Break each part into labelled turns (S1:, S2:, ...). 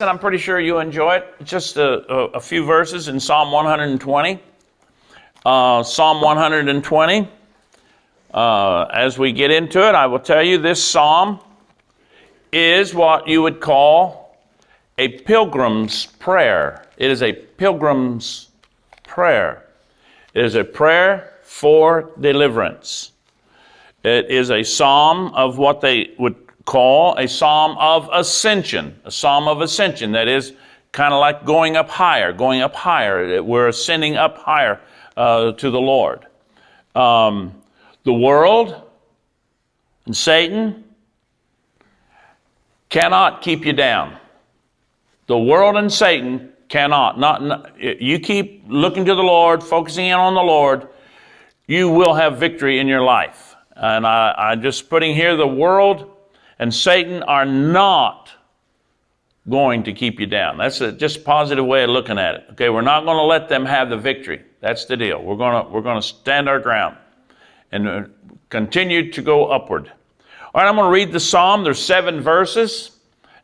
S1: And I'm pretty sure you enjoy it. Just a few verses in Psalm 120. Psalm 120. As we get into it, I will tell you this psalm is what you would call a pilgrim's prayer. It is a pilgrim's prayer. It is a prayer for deliverance. It is a psalm of what they would call a psalm of ascension. A psalm of ascension. That is kind of like going up higher, going up higher. We're ascending up higher to the Lord. The world and Satan cannot keep you down. The world and Satan cannot. You keep looking to the Lord, focusing in on the Lord, you will have victory in your life. And I'm just putting here, the world and Satan are not going to keep you down. That's just a positive way of looking at it. Okay, we're not going to let them have the victory. That's the deal. We're going to stand our ground and continue to go upward. All right, I'm going to read the psalm. There's 7 verses,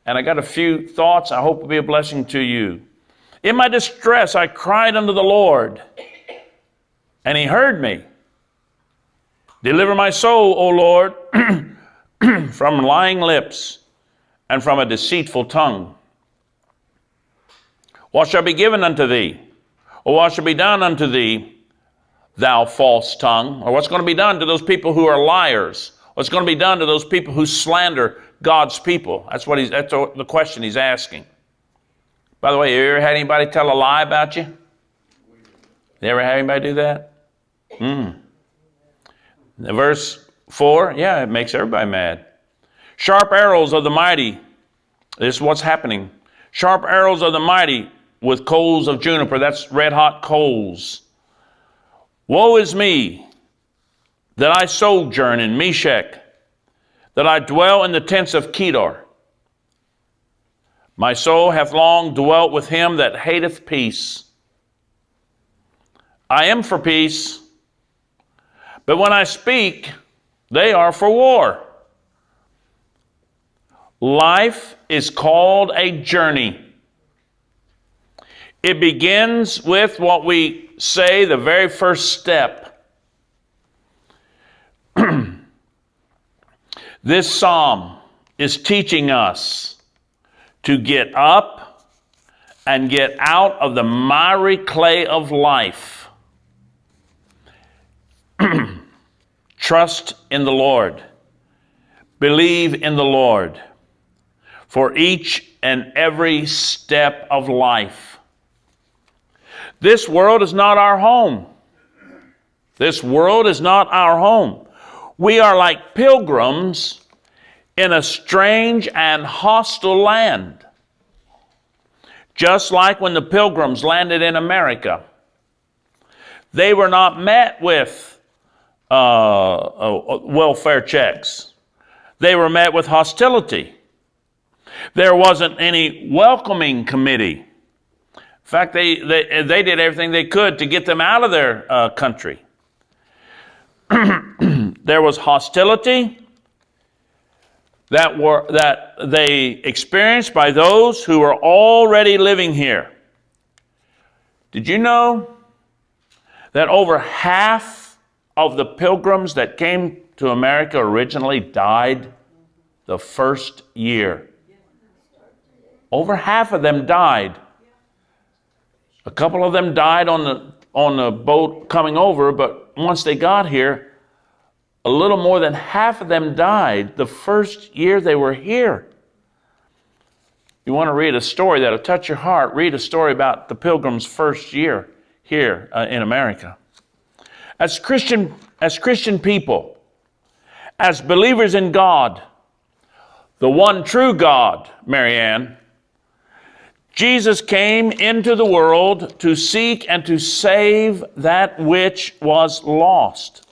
S1: and I got a few thoughts I hope will be a blessing to you. In my distress, I cried unto the Lord, and he heard me. Deliver my soul, O Lord, from lying lips and from a deceitful tongue. What shall be given unto thee? Or what shall be done unto thee, thou false tongue? Or what's going to be done to those people who are liars? What's going to be done to those people who slander God's people? That's the question he's asking. By the way, you ever had anybody tell a lie about you? You ever had anybody do that? Verse 4, yeah, it makes everybody mad. Sharp arrows of the mighty. This is what's happening. Sharp arrows of the mighty with coals of juniper. That's red hot coals. Woe is me that I sojourn in Meshech, that I dwell in the tents of Kedar. My soul hath long dwelt with him that hateth peace. I am for peace, but when I speak, they are for war. Life is called a journey. It begins with what we say, the very first step. This psalm is teaching us to get up and get out of the miry clay of life. Trust in the Lord. Believe in the Lord for each and every step of life. This world is not our home. This world is not our home. We are like pilgrims in a strange and hostile land. Just like when the pilgrims landed in America. They were not met with welfare checks. They were met with hostility. There wasn't any welcoming committee. In fact, they did everything they could to get them out of their country. There was hostility that they experienced by those who were already living here. Did you know that over half of the pilgrims that came to America originally died the first year? Over half of them died. A couple of them died on the boat coming over, but once they got here, a little more than half of them died the first year they were here. You want to read a story that'll touch your heart, read a story about the pilgrims' first year here in America. As Christian people, as believers in God, the one true God, Marianne, Jesus came into the world to seek and to save that which was lost.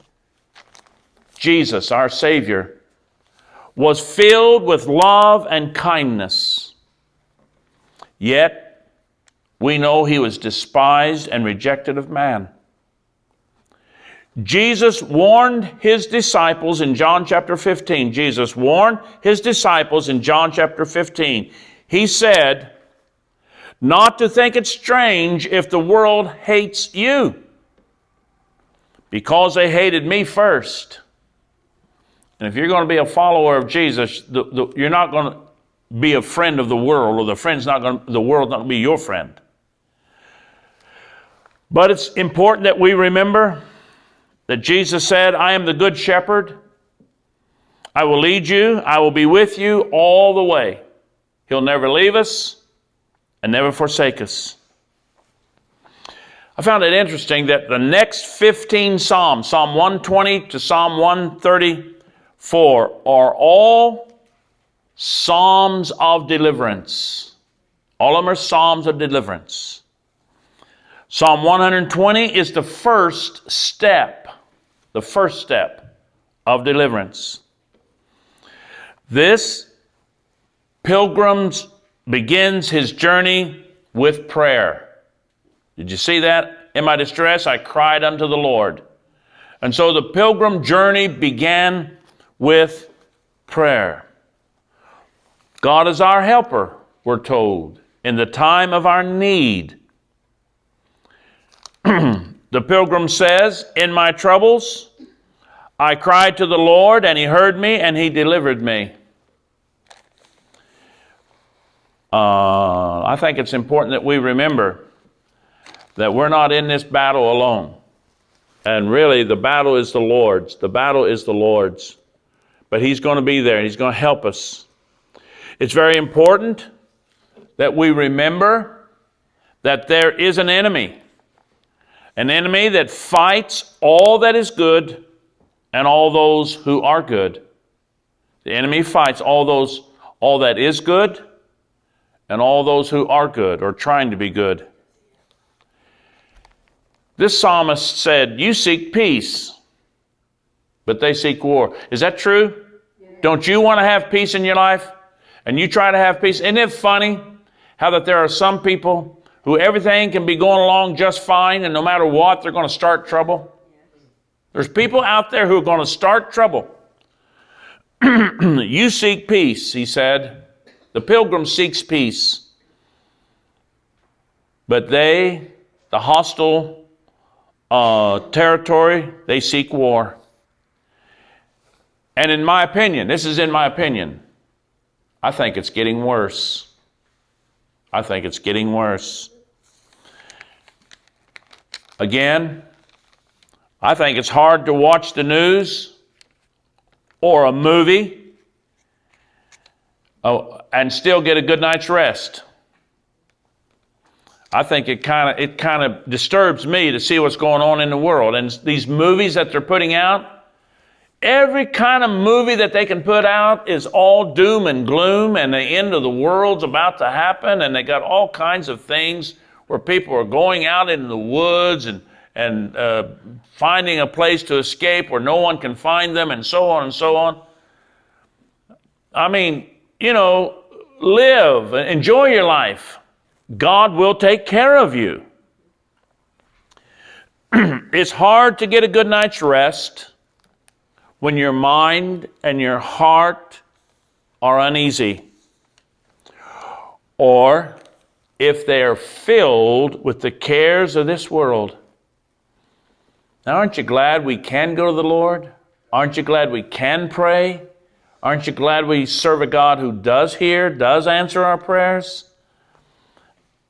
S1: Jesus, our Savior, was filled with love and kindness. Yet, we know he was despised and rejected of man. Jesus warned his disciples in John chapter 15. Jesus warned his disciples in John chapter 15. He said, not to think it strange if the world hates you, because they hated me first. And if you're going to be a follower of Jesus, you're not going to be a friend of the world, or the world's not going to be your friend. But it's important that we remember that Jesus said, I am the good shepherd. I will lead you. I will be with you all the way. He'll never leave us and never forsake us. I found it interesting that the next 15 Psalms, Psalm 120 to Psalm 134, are all Psalms of deliverance. All of them are Psalms of deliverance. Psalm 120 is the first step of deliverance. This pilgrim begins his journey with prayer. Did you see that? In my distress, I cried unto the Lord. And so the pilgrim journey began with prayer. God is our helper, we're told, in the time of our need. The pilgrim says, in my troubles, I cried to the Lord, and he heard me, and he delivered me. I think it's important that we remember that we're not in this battle alone. And really, the battle is the Lord's. The battle is the Lord's. But he's going to be there, and he's going to help us. It's very important that we remember that there is an enemy that fights all that is good and all those who are good. The enemy fights all that is good and all those who are good or trying to be good. This psalmist said, you seek peace, but they seek war. Is that true? Yeah. Don't you want to have peace in your life? And you try to have peace? Isn't it funny how that there are some people who everything can be going along just fine, and no matter what, they're going to start trouble? There's people out there who are going to start trouble. You seek peace, he said. The pilgrim seeks peace. But they, the hostile territory, they seek war. And in my opinion, this is in my opinion, I think it's getting worse. I think it's getting worse. Again, I think it's hard to watch the news or a movie and still get a good night's rest. I think it kind of disturbs me to see what's going on in the world. And these movies that they're putting out, every kind of movie that they can put out is all doom and gloom, and the end of the world's about to happen, and they got all kinds of things where people are going out into the woods and finding a place to escape where no one can find them, and so on and so on. I mean, live, enjoy your life. God will take care of you. It's hard to get a good night's rest when your mind and your heart are uneasy, or if they are filled with the cares of this world. Now, aren't you glad we can go to the Lord? Aren't you glad we can pray? Aren't you glad we serve a God who does hear, does answer our prayers?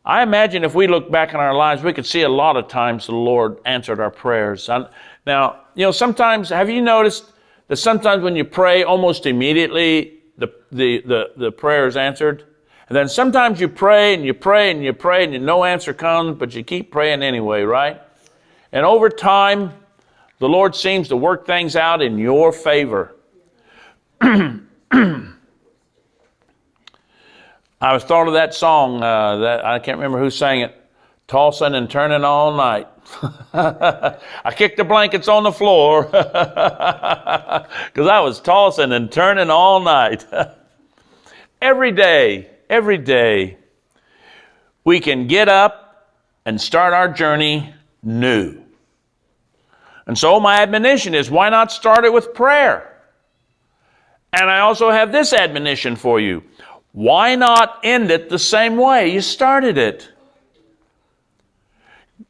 S1: I imagine if we look back in our lives, we could see a lot of times the Lord answered our prayers. Now, sometimes, have you noticed that sometimes when you pray, almost immediately the prayer is answered? And then sometimes you pray and you pray and you pray and no answer comes, but you keep praying anyway, right? And over time, the Lord seems to work things out in your favor. I was thought of that song, that I can't remember who sang it, tossing and turning all night. I kicked the blankets on the floor because I was tossing and turning all night. Every day, we can get up and start our journey new. And so my admonition is, why not start it with prayer? And I also have this admonition for you. Why not end it the same way you started it?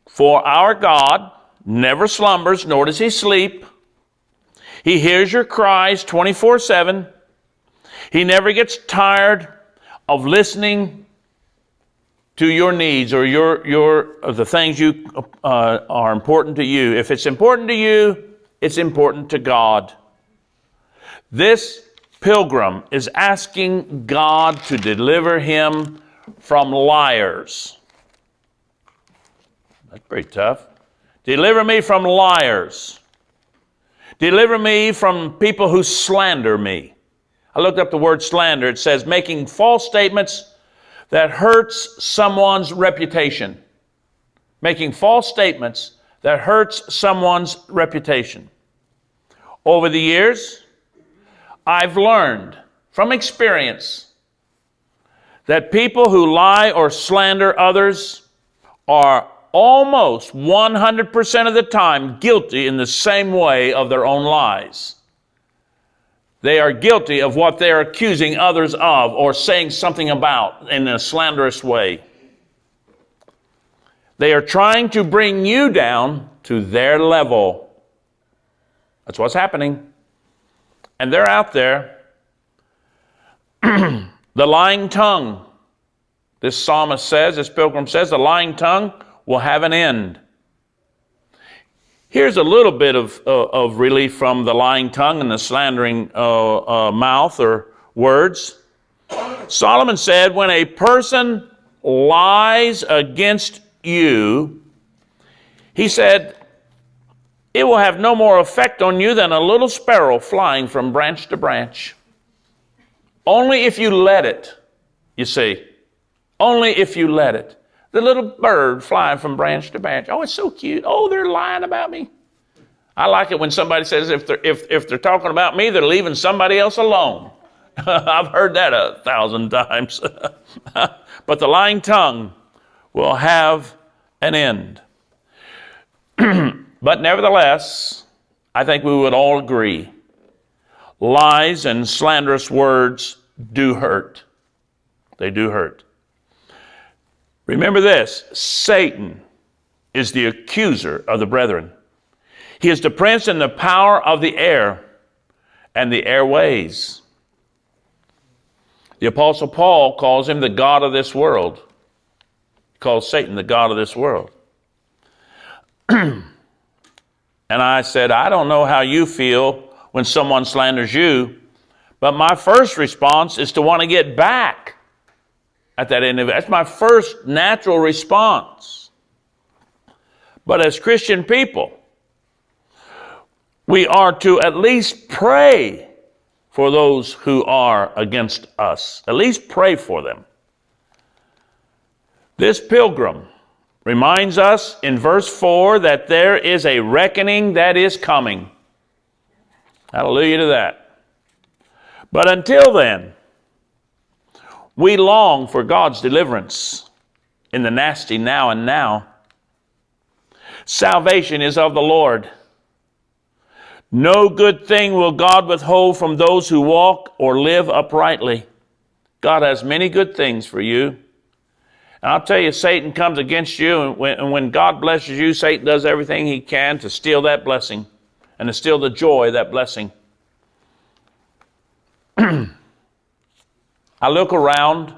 S1: For our God never slumbers, nor does he sleep. He hears your cries 24/7. He never gets tired of listening to your needs or the things you are important to you. If it's important to you, it's important to God. This pilgrim is asking God to deliver him from liars. That's pretty tough. Deliver me from liars. Deliver me from people who slander me. I looked up the word slander. It says making false statements that hurts someone's reputation. Making false statements that hurts someone's reputation. Over the years, I've learned from experience that people who lie or slander others are almost 100% of the time guilty in the same way of their own lies. They are guilty of what they are accusing others of or saying something about in a slanderous way. They are trying to bring you down to their level. That's what's happening. And they're out there. The lying tongue. This psalmist says, this pilgrim says, the lying tongue will have an end. Here's a little bit of relief from the lying tongue and the slandering mouth or words. Solomon said, when a person lies against you, he said, it will have no more effect on you than a little sparrow flying from branch to branch. Only if you let it, you see. Only if you let it. The little bird flying from branch to branch. Oh, it's so cute. Oh, they're lying about me. I like it when somebody says if they're talking about me, they're leaving somebody else alone. I've heard that 1,000 times. But the lying tongue will have an end. But nevertheless, I think we would all agree, lies and slanderous words do hurt. They do hurt. Remember this, Satan is the accuser of the brethren. He is the prince and the power of the air and the airways. The Apostle Paul calls him the God of this world. He calls Satan the God of this world. And I said, I don't know how you feel when someone slanders you, but my first response is to want to get back at that individual. That's my first natural response. But as Christian people, we are to at least pray for those who are against us. At least pray for them. This pilgrim reminds us in verse 4 that there is a reckoning that is coming. Hallelujah to that. But until then, we long for God's deliverance in the nasty now and now. Salvation is of the Lord. No good thing will God withhold from those who walk or live uprightly. God has many good things for you. And I'll tell you, Satan comes against you, and when God blesses you, Satan does everything he can to steal that blessing and to steal the joy of that blessing. I look around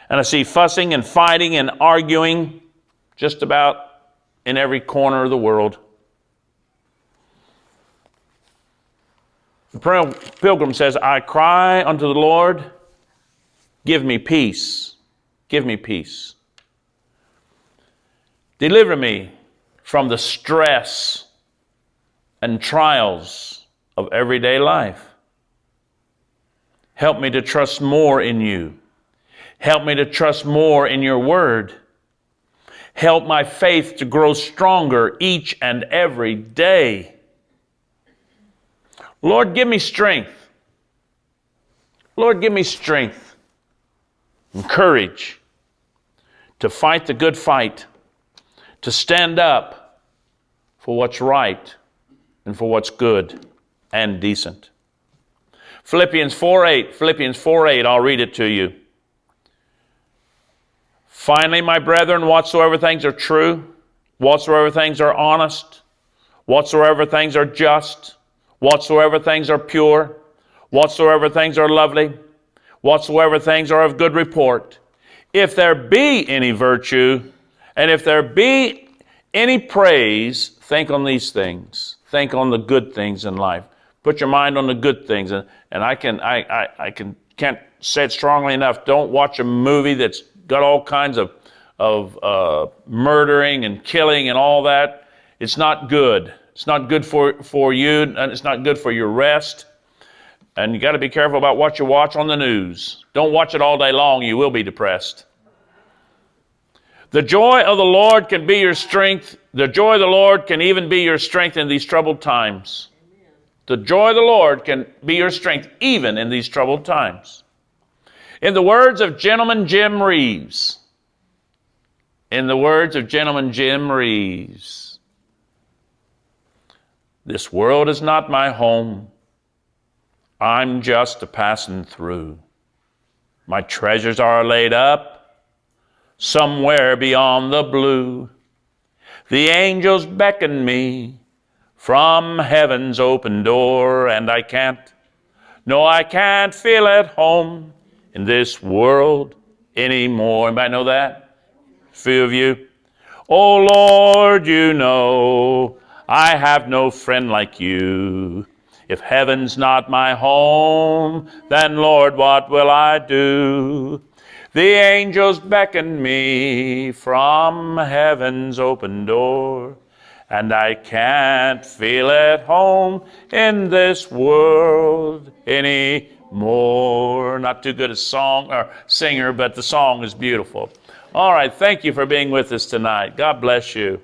S1: and I see fussing and fighting and arguing just about in every corner of the world. The pilgrim says, I cry unto the Lord, give me peace. Give me peace. Deliver me from the stress and trials of everyday life. Help me to trust more in you. Help me to trust more in your word. Help my faith to grow stronger each and every day. Lord, give me strength. Lord, give me strength and courage to fight the good fight, to stand up for what's right and for what's good and decent. Philippians 4:8, I'll read it to you. Finally, my brethren, whatsoever things are true, whatsoever things are honest, whatsoever things are just, whatsoever things are pure, whatsoever things are lovely, whatsoever things are of good report, if there be any virtue, and if there be any praise, think on these things. Think on the good things in life. Put your mind on the good things. And I can't say it strongly enough. Don't watch a movie that's got all kinds of murdering and killing and all that. It's not good. It's not good for you, and it's not good for your rest. And you got to be careful about what you watch on the news. Don't watch it all day long. You will be depressed. The joy of the Lord can be your strength. The joy of the Lord can even be your strength in these troubled times. Amen. The joy of the Lord can be your strength even in these troubled times. In the words of Gentleman Jim Reeves, this world is not my home. I'm just a passing through. My treasures are laid up somewhere beyond the blue. The angels beckon me from heaven's open door, and I can't feel at home in this world anymore. Anybody know that? A few of you. Oh Lord, you know I have no friend like you. If heaven's not my home, then Lord, what will I do? The angels beckon me from heaven's open door, and I can't feel at home in this world anymore. Not too good a song or singer, but the song is beautiful. All right, thank you for being with us tonight. God bless you.